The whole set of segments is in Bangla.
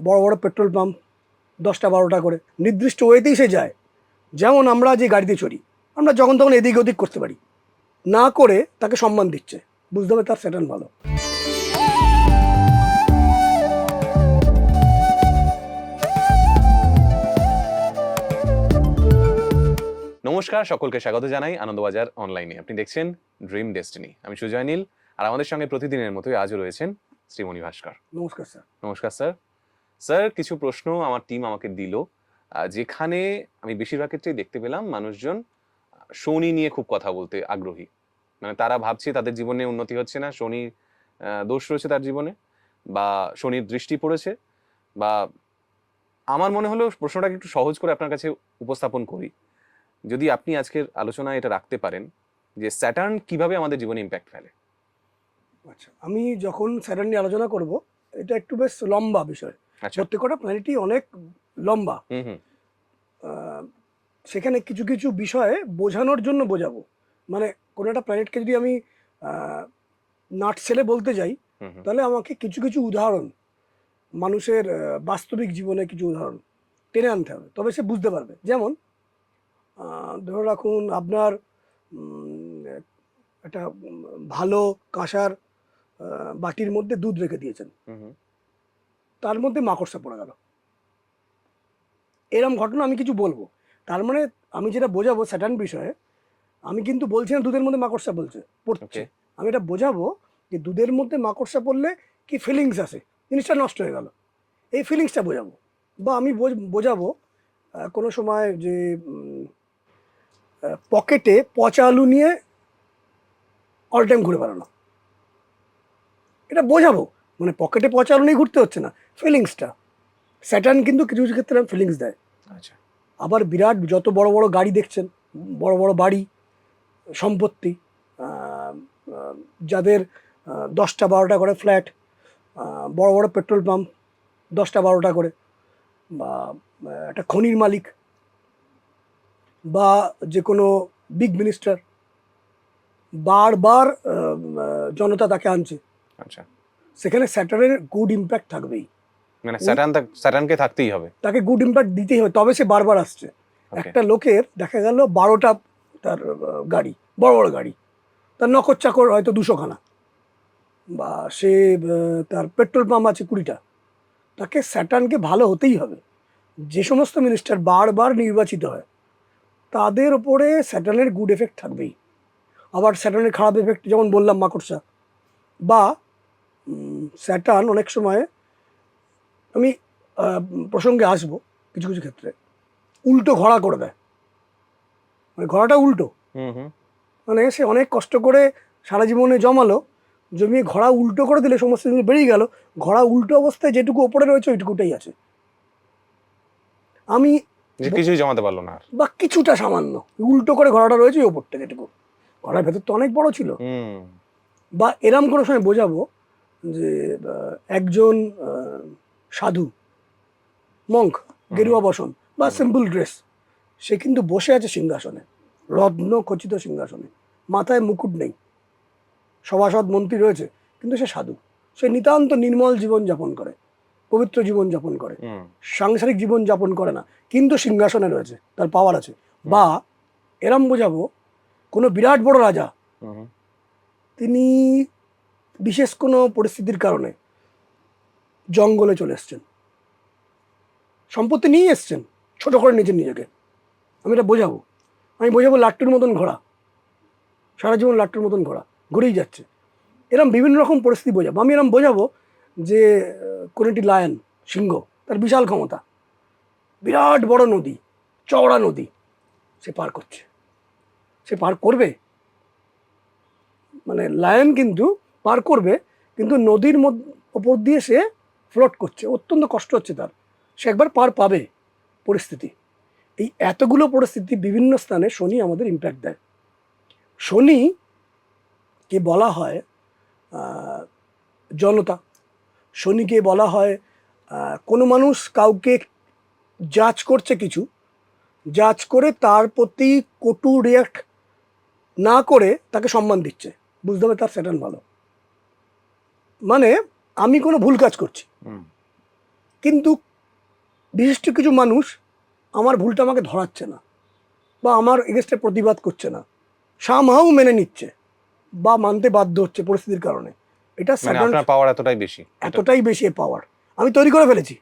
বড় বড় পেট্রোল পাম্প 10টা 12টা করে নির্দিষ্ট ওয়েতেই সে যায়। যেমন আমরা যে গাড়িতে চড়ি, আমরা যখন তখন এদিক ওদিক করতে পারি, না করে তাকে সম্মান দিচ্ছে, বুঝতে হবে তার স্যাটার্ন ভালো। নমস্কার, সকলকে স্বাগত জানাই আনন্দবাজার অনলাইনে। আপনি দেখছেন ড্রিম ডেস্টিনি। আমি সুজয় নীল, আর আমাদের সঙ্গে প্রতিদিনের মতোই আজও রয়েছেন শ্রীমণি ভাস্কর। নমস্কার স্যার। নমস্কার স্যার। স্যার, কিছু প্রশ্ন আমার টিম আমাকে দিল, যেখানে আমি বেশিরভাগ ক্ষেত্রেই দেখতে পেলাম মানুষজন শনি নিয়ে খুব কথা বলতে আগ্রহী। মানে তারা ভাবছে তাদের জীবনে উন্নতি হচ্ছে না, শনি দোষ রয়েছে তার জীবনে, বা শনির দৃষ্টি পড়েছে, বা আমার মনে হলো প্রশ্নটাকে একটু সহজ করে আপনার কাছে উপস্থাপন করি। যদি আপনি আজকের আলোচনায় এটা রাখতে পারেন যে স্যাটার্ন কিভাবে আমাদের জীবনে ইম্প্যাক্ট ফেলে। আচ্ছা, আমি যখন স্যাটার্ন নিয়ে আলোচনা করব, এটা একটু বেশ লম্বা বিষয়। আচ্ছা। প্রত্যেকটা প্ল্যানেটই অনেক লম্বা। হুম। আহ, সেখানে কিছু কিছু বিষয়ে বোঝানোর জন্য বোঝাবো। মানে কোনো একটা প্ল্যানেটকে যদি আমি নাট ছেলে বলতে যাই, হুম। তাহলে আমাকে কিছু কিছু উদাহরণ, মানুষের বাস্তবিক জীবনে কিছু উদাহরণ টেনে আনতে হবে, তবে সে বুঝতে পারবে। যেমন ধরে রাখুন আপনার একটা ভালো কাঁসার বাটির মধ্যে দুধ রেখে দিয়েছেন, হুম। তার মধ্যে মাকড়সা পড়ে গেল। এরম ঘটনা আমি কিছু বলবো। তার মানে আমি যেটা বোঝাবো স্যাটার্ন বিষয়ে, আমি কিন্তু বলছি না দুধের মধ্যে মাকড়সা পড়ছে। আমি এটা বোঝাবো যে দুধের মধ্যে মাকড়সা পড়লে কি ফিলিংস আসে, জিনিসটা নষ্ট হয়ে গেল, এই ফিলিংসটা বোঝাবো। বা আমি বোঝাবো কোনো সময় যে পকেটে পচা আলু নিয়ে অল টাইম ঘুরে বেড়ানো, এটা বোঝাবো। মানে পকেটে পচা আলু নিয়ে ঘুরতে হচ্ছে না, ফিলিংসটা। স্যাটার্ন কিন্তু কিছু কিছু ক্ষেত্রে ফিলিংস দেয়। আচ্ছা। আবার বিরাট যত বড় বড় গাড়ি দেখছেন, বড় বড় বাড়ি, সম্পত্তি, যাদের 10টা 12টা করে ফ্ল্যাট, বড় বড় পেট্রোল পাম্প 10টা 12টা করে, বা একটা খনির মালিক, বা যে কোনো বিগ মিনিস্টার, বারবার জনতা তাকে আনছে, আচ্ছা। সেখানে স্যাটার্নের গুড ইম্প্যাক্ট থাকবেই। মানে স্যাটার্নকে থাকতেই হবে, তাকে গুড ইম্প্যাক্ট দিতেই হবে, তবে সে বারবার আসছে। একটা লোকের দেখা গেল 12টা তার গাড়ি, বড় বড় গাড়ি, তার নকর চাকর হয়তো 200খানা, বা সে তার পেট্রোল পাম্প আছে 20টা, তাকে স্যাটার্নকে ভালো হতেই হবে। যে সমস্ত মিনিস্টার বারবার নির্বাচিত হয়, তাদের ওপরে স্যাটার্নের গুড এফেক্ট থাকবেই। আবার স্যাটার্নের খারাপ এফেক্ট, যেমন বললাম মাকড়সা, বা স্যাটার্ন অনেক সময়, আমি প্রসঙ্গে আসবো, কিছু কিছু ক্ষেত্রে উল্টো ঘোড়া করে দেয়। মানে ঘোড়াটা উল্টো, মানে সে অনেক কষ্ট করে সারা জীবনে জমিয়ে ঘোড়া উল্টো করে দিলে সমস্ত কিছু বেরিয়ে গেল, ঘোড়া উল্টো অবস্থায় যেটুকু ওপরে রয়েছে ওইটুকুটাই আছে, আমি কিছুই জমাতে পারলো না, বা কিছুটা সামান্য উল্টো করে ঘোড়াটা রয়েছে ওই ওপরটা, যেটুকু, ঘোড়ার ভেতর তো অনেক বড় ছিল। বা এরম কোনো সময় বোঝাবো যে একজন সাধু, মঙ্ক, গেরুয়া বসন বা সিম্পল ড্রেস, সে কিন্তু বসে আছে সিংহাসনে, রত্ন খচিত সিংহাসনে, মাথায় মুকুট নেই, সভাসদ মন্ত্রী রয়েছে, কিন্তু সে সাধু। সে নিতান্ত নির্মল জীবন যাপন করে, পবিত্র জীবন যাপন করে, সাংসারিক জীবন যাপন করে না, কিন্তু সিংহাসনে রয়েছে, তার পাওয়ার আছে। বা এরম বোঝাবো কোনো বিরাট বড় রাজা, তিনি বিশেষ কোনো পরিস্থিতির কারণে জঙ্গলে চলে এসছেন, সম্পত্তি নিয়ে এসছেন, ছোট করে নিয়েছেন নিজেকে, আমি এটা বোঝাবো। আমি বোঝাবো লাট্টুর মতন ঘোড়া, সারা জীবন লাট্টুর মতন ঘোড়া ঘুরেই যাচ্ছে। এরম বিভিন্ন রকম পরিস্থিতি বোঝাবো। আমি এরম বোঝাবো যে কোনো একটি লায়ন, সিংহ, তার বিশাল ক্ষমতা, বিরাট বড় নদী, চওড়া নদী, সে পার করছে, সে পার করবে, মানে লায়ন কিন্তু পার করবে, কিন্তু নদীর ওপর দিয়ে সে ফ্লোট করছে, অত্যন্ত কষ্ট হচ্ছে তার, সে একবার পার পাবে। পরিস্থিতি, এই এতগুলো পরিস্থিতি বিভিন্ন স্থানে শনি আমাদের ইম্প্যাক্ট দেয়। শনিকে বলা হয় জনতা, শনিকে বলা হয় কোনো মানুষ কাউকে জাজ করছে, কিছু জাজ করে তার প্রতি কটু রিয়াক্ট না করে তাকে সম্মান দিচ্ছে, বুঝতে হবে তার স্যাটার্ন ভালো। মানে আমি কোনো ভুল কাজ করছি, কিন্তু বিশিষ্ট কিছু মানুষ আমার ভুলটা আমাকে ধরাচ্ছে না, বা আমার এগেস্টে প্রতিবাদ করছে না, সামহাও মেনে নিচ্ছে বা মানতে বাধ্য হচ্ছে পরিস্থিতির কারণে। এটা মানে স্যাটার্ন আপনার পাওয়ার এতটাই বেশি। এতটাই বেশি পাওয়ার আমি তৈরি করে ফেলেছি।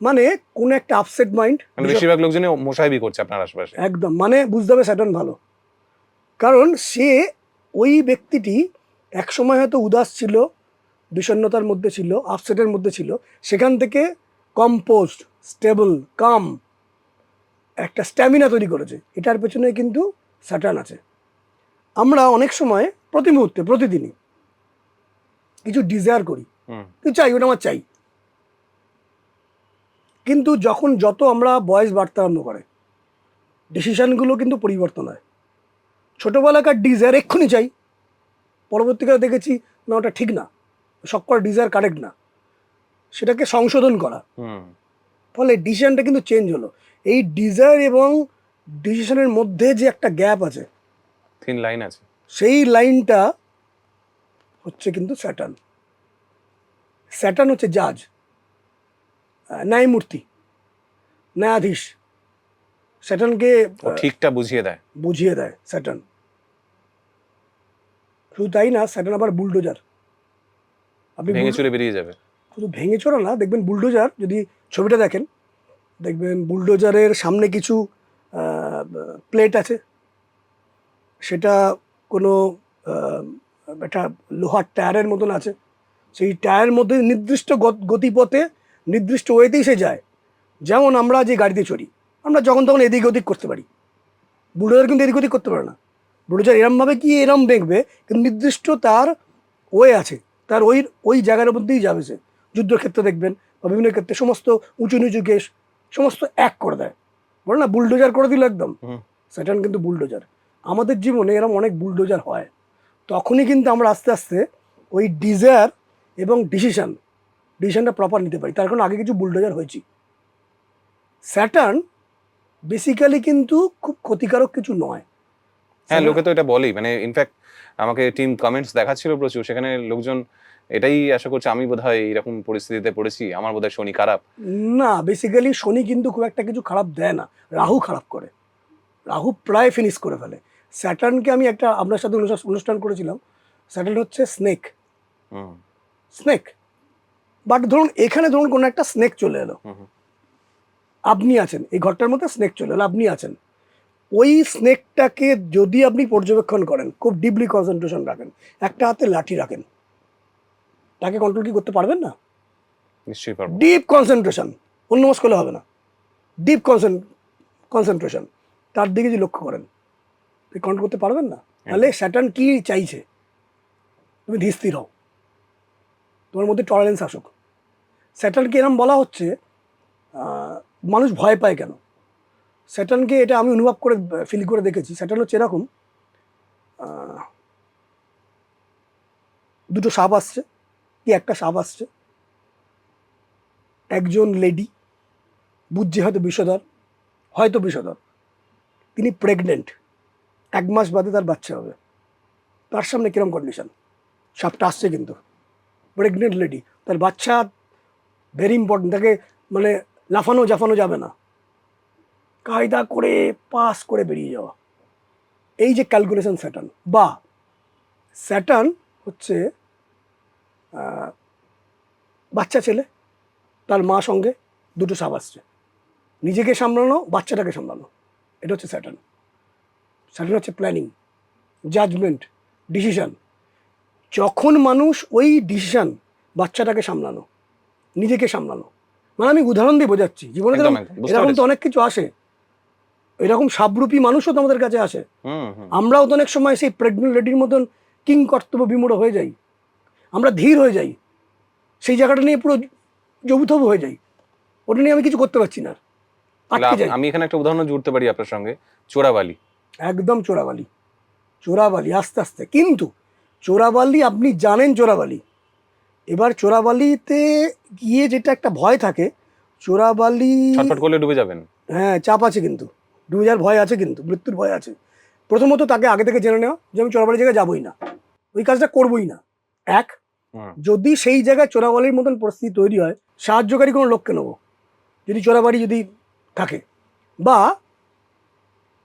মানে কোন একটা আপসেট মাইন্ড, মানে বেশিরভাগ লোকজনই মোসাহেবি করছে আপনার আশেপাশে। একদম মানে বুঝতে হবে স্যাটার্ন ভালো, কারণ সে ওই ব্যক্তিটি একসময় হয়তো উদাস ছিল, বিষণ্ণতার মধ্যে ছিল, আপসেটের মধ্যে ছিল, সেখান থেকে কম্পোস্ট, স্টেবল, কাম একটা স্ট্যামিনা তৈরি করেছে। এটার পেছনে কিন্তু স্যাটার্ন আছে। আমরা অনেক সময় প্রতি মুহূর্তে প্রতিদিনই কিছু ডিজায়ার করি, কিছু চাই, ওটা আমার চাই। কিন্তু যত আমরা বয়স বাড়তে আরম্ভ করে, ডিসিশনগুলো কিন্তু পরিবর্তন হয়। ছোটোবেলাকার ডিজায়ার এক্ষুনি চাই, পরবর্তীকালে দেখেছি না ওটা ঠিক না, সব করা ডিজায়ার কারেক্ট না, সেটাকে সংশোধন করা, ফলে ডিসিশনটা কিন্তু চেঞ্জ হলো। এই ডিজায়ার এবং ডিসিশনের মধ্যে যে একটা গ্যাপ আছে, থিন লাইন আছে, সেই লাইনটা হচ্ছে কিন্তু স্যাটার্ন। স্যাটার্ন হচ্ছে জাজ, ন্যায়মূর্তি, ন্যায়াধীশ। স্যাটার্নকে ঠিকটা বুঝিয়ে দেয় স্যাটার্ন। শুধু তাই না, স্যাটার্ন আবার বুলডোজার। আপনি ভেঙে চুরে বেরিয়ে যাবে। শুধু ভেঙে চোরা না, দেখবেন বুলডোজার, যদি ছবিটা দেখেন দেখবেন বুলডোজারের সামনে কিছু প্লেট আছে, সেটা কোনো একটা লোহার টায়ারের মতন আছে। সেই টায়ারের মধ্যে নির্দিষ্ট গতিপথে নির্দিষ্ট ওয়েতেই সে যায়। যেমন আমরা যে গাড়িতে চড়ি, আমরা যখন তখন এদিক ওদিক করতে পারি, বুলডোজার কিন্তু এদিক ওদিক করতে পারে না। বুলডোজার এরমভাবে কি এরম দেখবে, কিন্তু নির্দিষ্ট তার ওয়ে আছে, তার ওই জায়গার মধ্যেই যাবে সে। যুদ্ধক্ষেত্রে দেখবেন বা বিভিন্ন ক্ষেত্রে সমস্ত উঁচু নিচু কেস সমস্ত এক করে দেয়, বলে না বুলডোজার করে দিল একদম। স্যাটার্ন কিন্তু বুলডোজার। আমাদের জীবনে এরম অনেক বুলডোজার হয়, তখনই কিন্তু আমরা আস্তে আস্তে ওই ডিজায়ার এবং ডিসিশনটা প্রপার নিতে পারি, তার কারণ আগে কিছু বুলডোজার হয়েছি। স্যাটার্ন বেসিক্যালি কিন্তু খুব ক্ষতিকারক কিছু নয়। হ্যাঁ, লোকে তো এটা বলেই, মানে ইনফ্যাক্ট আমাকে টিম কমেন্টস দেখাচ্ছিল প্রচুর, সেখানে লোকজন এটাই আশা করছে আমি বোধহয় এইরকম পরিস্থিতিতে পড়েছি, আমার বোধহয় শনি খারাপ। না, বেসিক্যালি শনি কিন্তু খুব একটা কিছু খারাপ দেয় না, রাহু খারাপ করে। রাহু প্রায় ফিনিশ করে ফেলে। স্যাটার্নকে আমি একটা আপনার সাথে অনুষ্ঠান করেছিলাম, স্যাটার্ন হচ্ছে স্নেক। বাট ধরুন এখানে ধরুন কোনো একটা স্নেক চলে এলো, আপনি আছেন এই ঘরটার মধ্যে, স্নেক চলে এলো, আপনি আছেন, ওই স্নেকটাকে যদি আপনি পর্যবেক্ষণ করেন, খুব ডিপলি কনসেন্ট্রেশন রাখেন, একটা হাতে লাঠি রাখেন, তাকে কন্ট্রোল কি করতে পারবেন না? নিশ্চয়ই পারবো। ডিপ কনসেন্ট্রেশন, অন্যমস্ক করলে হবে না, ডিপ কনসেন্ট্রেশন, তার দিকে যদি লক্ষ্য করেন, তুই কন্ট্রোল করতে পারবেন না। তাহলে স্যাটার্ন কি চাইছে? তুমি ধীর স্থির হও, তোমার মধ্যে টলারেন্স আসুক। স্যাটার্নকে এরম বলা হচ্ছে, মানুষ ভয় পায় কেন? স্যাটার্নকে এটা আমি অনুভব করে ফিল করে দেখেছি। স্যাটার্ন হচ্ছে এরকম, দুটো সাপ আসছে, কি একটা সাপ আসছে, একজন লেডি বুঝছে হয়তো বিষধর, তিনি প্রেগনেন্ট, 1 মাস বাদে তার বাচ্চা হবে। তার সামনে কিরম কন্ডিশন? সাপটা আসছে কিন্তু প্রেগনেন্ট লেডি, তার বাচ্চা ভেরি ইম্পর্টেন্ট, তাকে মানে জাফানো যাবে না, কায়দা করে পাস করে বেরিয়ে যাওয়া, এই যে ক্যালকুলেশন স্যাটার্ন। বা স্যাটার্ন হচ্ছে বাচ্চা ছেলে, তার মা সঙ্গে, দুটো সাপ আসছে, নিজেকে সামলানো, বাচ্চাটাকে সামলানো, এটা হচ্ছে স্যাটার্ন। স্যাটার্ন হচ্ছে প্ল্যানিং, জাজমেন্ট, ডিসিশন। যখন মানুষ ওই ডিসিশন, বাচ্চাটাকে সামলানো, নিজেকে সামলানো, মানে আমি উদাহরণ দিয়ে বোঝাচ্ছি, জীবনে এরকম তো অনেক কিছু আসে, এরকম সাবরূপী মানুষও তো আমাদের কাছে আসে। আমরাও তো অনেক সময় সেই প্রেগনেন্ট লেডির মতন কিং কর্তব্য বিমূঢ় হয়ে যাই, আমরা ধীর হয়ে যাই, সেই জায়গাটা নিয়ে পুরো জবুথবু হয়ে যাই, ওটা নিয়ে আমি কিছু করতে পারছি না, আটকে যাই। আমি এখানে একটা উদাহরণ জুড়তে পারি আপনার সঙ্গে, চোরাবালি। একদম চোরাবালি আস্তে আস্তে, কিন্তু চোরাবালি আপনি জানেন চোরাবালি, এবার চোরাবালিতে গিয়ে যেটা একটা ভয় থাকে, চোরাবালি ছটফট করলে ডুবে যাবেন। হ্যাঁ, চাপ আছে, কিন্তু ডুবে যাওয়ার ভয় আছে, কিন্তু মৃত্যুর ভয় আছে। প্রথমত তাকে আগে থেকে জেনে নেওয়া যে আমি চোরাবালির জায়গায় যাবোই না, ওই কাজটা করবোই না। যদি সেই জায়গায় চোরাবালির মতন পরিস্থিতি তৈরি হয়, সাহায্যকারী কোনো লোককে নেবো যদি চোরাবাড়ি যদি থাকে, বা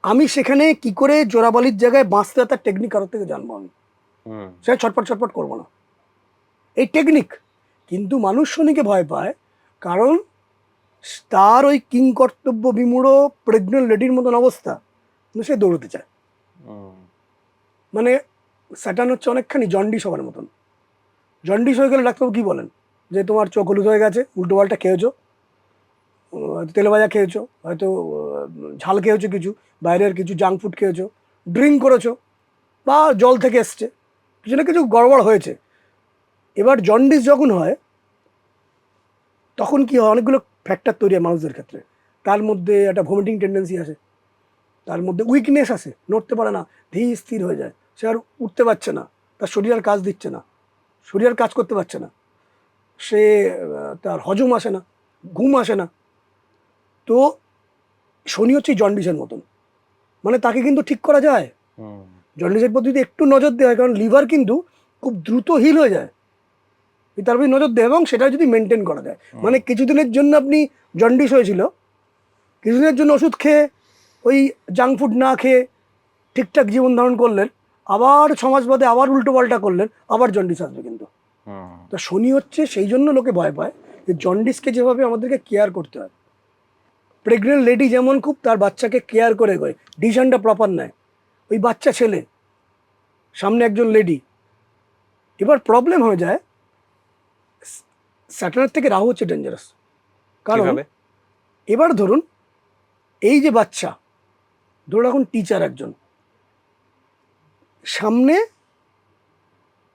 আমি সেখানে কি করে চোরাবালির জায়গায় বাঁচতে হয় তার টেকনিক কারোর থেকে জানবো আমি, সেটা ছটপট ছটপট করবো না, এই টেকনিক। কিন্তু মানুষ শনিকে ভয় পায় কারণ তার ওই কিংকর্তব্য বিমূঢ় প্রেগনেন্ট লেডির মতন অবস্থা, কিন্তু সে দৌড়তে চায়। মানে স্যাটার্ন হচ্ছে অনেকখানি জন্ডিস হওয়ার মতন। জন্ডিস হয়ে গেলে ডাক্তারবাবু কী বলেন, যে তোমার চোখ হলুদ হয়ে গেছে, উল্টো পাল্টা খেয়েছো, হয়তো তেলে ভাজা খেয়েছো, হয়তো ঝাল খেয়েছো, কিছু বাইরের কিছু জাঙ্ক ফুড খেয়েছো, ড্রিঙ্ক করেছো, বা জল থেকে এসছে, কিছু না কিছু গড়বড় হয়েছে। এবার জন্ডিস যখন হয় তখন কি হয়, অনেকগুলো ফ্যাক্টর তৈরি হয় মানুষদের ক্ষেত্রে। তার মধ্যে একটা ভমিটিং টেন্ডেন্সি আসে, তার মধ্যে উইকনেস আসে, নড়তে পারে না, ধীর স্থির হয়ে যায়, সে আর উঠতে পারছে না, তার শরীর আর কাজ দিচ্ছে না, শরীর আর কাজ করতে পারছে না, সে তার হজম আসে না, ঘুম আসে না। তো শনি হচ্ছে জন্ডিসের মতন, মানে তাকে কিন্তু ঠিক করা যায়। জন্ডিসের প্রতি যদি একটু নজর দেওয়া হয়, কারণ লিভার কিন্তু খুব দ্রুত হিল হয়ে যায়, তার প্রতি নজর দেয় এবং সেটা যদি মেনটেন করা যায়। মানে কিছুদিনের জন্য আপনি জন্ডিস হয়েছিল, কিছুদিনের জন্য ওষুধ খেয়ে ওই জাঙ্ক ফুড না খেয়ে ঠিকঠাক জীবন ধারণ করলেন, আবার 6 মাস বাদে আবার উল্টো পাল্টা করলেন, আবার জন্ডিস আসবে কিন্তু। তো শনি হচ্ছে সেই জন্য লোকে ভয় পায় যে জন্ডিসকে যেভাবে আমাদেরকে কেয়ার করতে হয়, প্রেগনেন্ট লেডি যেমন খুব তার বাচ্চাকে কেয়ার করে গয়, ডিসিশনটা প্রপার নেয়, ওই বাচ্চা ছেলে সামনে একজন লেডি। এবার প্রবলেম হয়ে যায়, স্যাটার্নের থেকে রাহু হচ্ছে ডেঞ্জারাস। কারণ এবার ধরুন এই যে বাচ্চা, ধরুন এখন টিচার একজন, সামনে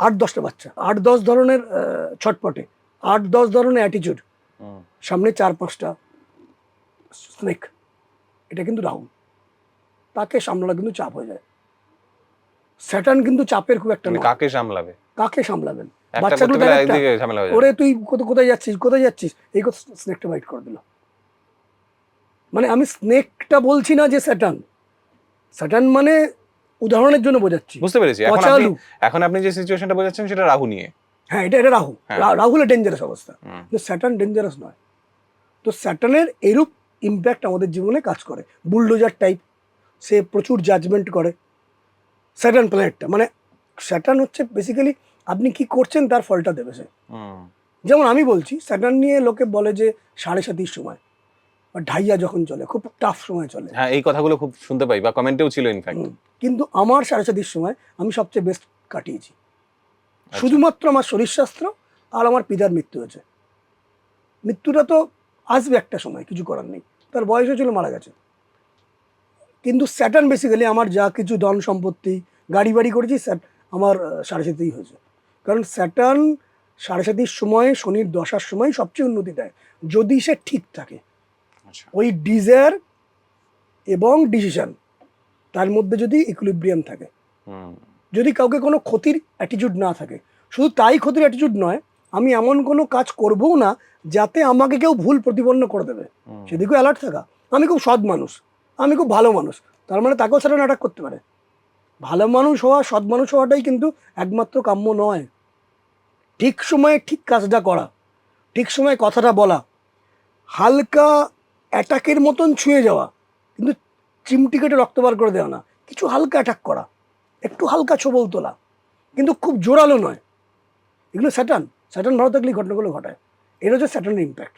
8-10টা বাচ্চা, 8-10 ধরনের ছটপটে, 8-10 ধরনের অ্যাটিটিউড, সামনে 4-5টা স্নেক, এটা কিন্তু রাহু, তাকে সামলানো কিন্তু চাপ হয়ে যায়। স্যাটার্ন কিন্তু চাপের খুব একটা, কাকে সামলাবে, কাকে সামলাবেন, একটা বাচ্চাগুলো করতে গেলে একদিকে ঝামেলা হয়ে যাবে। ওরে তুই কোথায় যাচ্ছিস, কোথায় যাচ্ছিস, এই কথা স্নেকটা বাইট করে দিল। মানে আমি স্নেকটা বলছি না যে স্যাটার্ন, স্যাটার্ন মানে উদাহরণের জন্য বোঝাচ্ছি, বুঝতে পেরেছি। এখন আপনি যে সিচুয়েশনটা বোঝাচ্ছেন সেটা রাহু নিয়ে। হ্যাঁ, এটা রাহু, রাহুল ডেঞ্জারাস অবস্থা, কিন্তু স্যাটার্ন ডেঞ্জারাস নয়। তো স্যাটার্নের এরূপ ইম্প্যাক্ট আমাদের জীবনে কাজ করে, বুলডোজার টাইপ, সে প্রচুর জাজমেন্ট করে স্যাটার্ন প্ল্যানেটটা। মানে স্যাটার্ন হচ্ছে বেসিক্যালি আপনি কি করছেন তার ফলটা দেবে সে। যেমন আমি বলছি, স্যাটার্ন নিয়ে লোকে বলে যে 7.5 সময় বা ঢাইয়া যখন চলে, খুব টাফ সময় চলে। হ্যাঁ, এই কথাগুলো খুব শুনতে পাই, বা কমেন্টেও ছিল ইনফ্যাক্ট। কিন্তু আমার 7.5 সময় আমি সবচেয়ে বেস্ট কাটিয়েছি, শুধুমাত্র আমার শরীর স্বাস্থ্য আর আমার পিতার মৃত্যু হয়েছে। মৃত্যুটা তো আসবে একটা সময়, কিছু করার নেই, তার বয়স হয়েছিল, মারা গেছে। কিন্তু স্যাটার্ন বেসিক্যালি আমার যা কিছু ধন সম্পত্তি, গাড়ি বাড়ি করেছি, আমার 7.5 হয়েছে। কারণ স্যাটার্ন 7.5 সময়, শনির দশার সময় সবচেয়ে উন্নতি দেয়, যদি সে ঠিক থাকে। ওই ডিজায়ার এবং ডিসিশন তার মধ্যে যদি ইকুইলিব্রিয়াম থাকে, যদি কাউকে কোনো ক্ষতির অ্যাটিটিউড না থাকে। শুধু তাই ক্ষতির অ্যাটিটিউড নয়, আমি এমন কোনো কাজ করবও না যাতে আমাকে কেউ ভুল প্রতিপন্ন করে দেবে, সেদিকেও অ্যালার্ট থাকা। আমি খুব সৎ মানুষ, আমি খুব ভালো মানুষ, তার মানে তাকেও সেটা অ্যাটাক করতে পারে। ভালো মানুষ হওয়া, সৎ মানুষ হওয়াটাই কিন্তু একমাত্র কাম্য নয়। ঠিক সময়ে ঠিক কাজটা করা, ঠিক সময়ে কথাটা বলা, হালকা অ্যাটাকের মতন ছুঁয়ে যাওয়া, কিন্তু চিমটি কেটে রক্ত বার করে দেওয়া না, কিছু হালকা অ্যাটাক করা, একটু হালকা ছোবল তোলা, কিন্তু খুব জোরালো নয়। এগুলো স্যাটার্ন ভালো থাকলে ঘটনাগুলো ঘটায়। এটা হচ্ছে স্যাটার্নের ইম্প্যাক্ট।